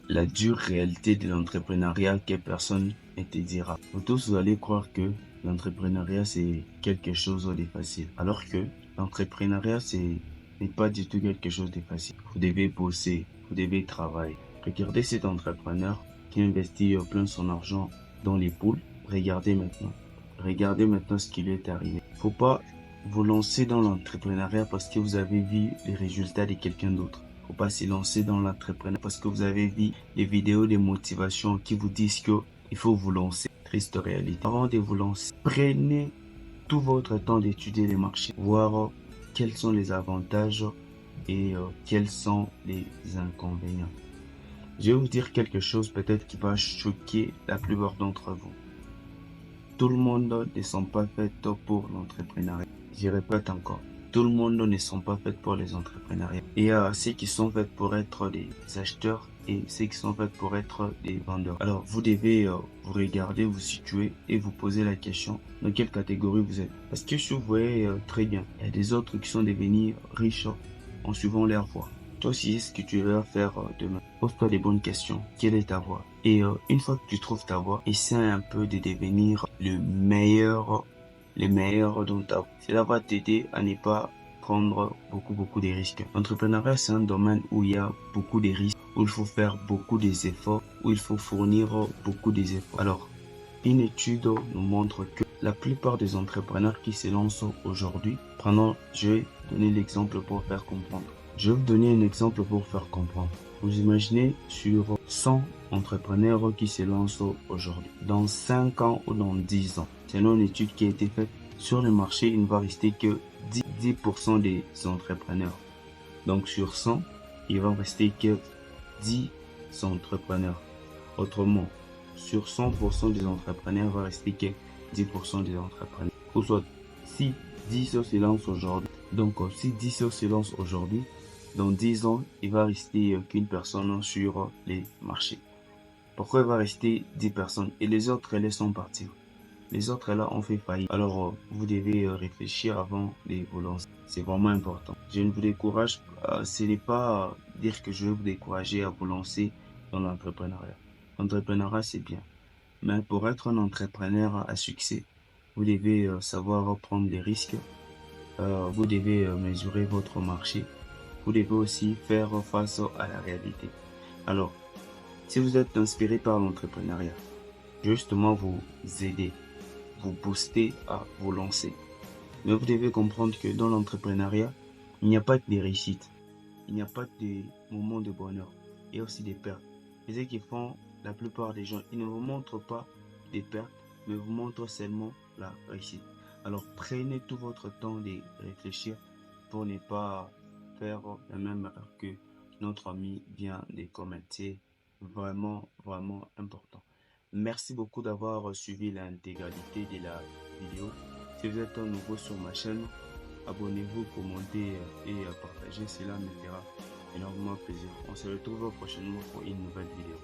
la dure réalité de l'entrepreneuriat que personne ne te dira. Vous tous, vous allez croire que l'entrepreneuriat, c'est quelque chose de facile. Alors que l'entrepreneuriat, n'est pas du tout quelque chose de facile. Vous devez bosser, vous devez travailler. Regardez cet entrepreneur qui investit plein son argent dans les poules. Regardez maintenant. Regardez maintenant ce qui lui est arrivé. Faut pas vous lancer dans l'entrepreneuriat parce que vous avez vu les résultats de quelqu'un d'autre. Faut pas se lancer dans l'entrepreneuriat parce que vous avez vu des vidéos de motivation qui vous disent que il faut vous lancer. Triste réalité. Avant de vous lancer, prenez tout votre temps d'étudier les marchés, voir quels sont les avantages et quels sont les inconvénients. Je vais vous dire quelque chose peut-être qui va choquer la plupart d'entre vous. Tout le monde ne sont pas faits pour l'entrepreneuriat. Je répète encore. Tout le monde ne sont pas faits pour les entrepreneuriats. Il y a ceux qui sont faits pour être des acheteurs et ceux qui sont faits pour être des vendeurs. Alors, vous devez vous regarder, vous situer et vous poser la question dans quelle catégorie vous êtes. Parce que si vous voyez très bien, il y a des autres qui sont devenus riches en suivant leur voie. Toi aussi, ce que tu vas faire demain, pose-toi des bonnes questions. Quelle est ta voie? Et une fois que tu trouves ta voie, essaie un peu de devenir le meilleur dans ta voie. Cela va t'aider à ne pas prendre beaucoup de risques. L'entrepreneuriat, c'est un domaine où il y a beaucoup de risques, où il faut faire beaucoup d'efforts, où il faut fournir beaucoup d'efforts. Alors, une étude nous montre que la plupart des entrepreneurs qui se lancent aujourd'hui, je vais donner l'exemple pour faire comprendre. Je vais vous donner un exemple pour faire comprendre. Vous imaginez sur 100 entrepreneurs qui se lancent aujourd'hui. Dans 5 ans ou dans 10 ans, selon une étude qui a été faite sur le marché, il ne va rester que 10% des entrepreneurs. Donc sur 100, il va rester que 10 entrepreneurs. Autrement, sur 100% des entrepreneurs, il va rester que 10% des entrepreneurs. Ou soit, si 10 se lancent aujourd'hui, donc si 10 se lancent aujourd'hui, dans 10 ans, il va rester qu'une personne sur les marchés. Pourquoi il va rester 10 personnes et les autres, elles sont parties? Les autres, là, ont fait faillite. Alors, vous devez réfléchir avant de vous lancer. C'est vraiment important. Je ne vous décourage, ce n'est pas dire que je vais vous décourager à vous lancer dans l'entrepreneuriat. L'entrepreneuriat, c'est bien. Mais pour être un entrepreneur à succès, vous devez savoir prendre des risques. Vous devez mesurer votre marché. Vous devez aussi faire face à la réalité. Alors, si vous êtes inspiré par l'entrepreneuriat, justement vous aider, vous booster à vous lancer. Mais vous devez comprendre que dans l'entrepreneuriat, il n'y a pas que des réussites. Il n'y a pas que des moments de bonheur. Il y a aussi des pertes. Et ce qui font la plupart des gens, ils ne vous montrent pas des pertes, mais vous montrent seulement la réussite. Alors prenez tout votre temps de réfléchir pour ne pas faire la même erreur que notre ami vient de commenter. Vraiment important. Merci beaucoup d'avoir suivi l'intégralité de la vidéo. Si vous êtes nouveau sur ma chaîne, abonnez-vous, commentez et partagez. Cela me fera énormément plaisir. On se retrouve prochainement pour une nouvelle vidéo.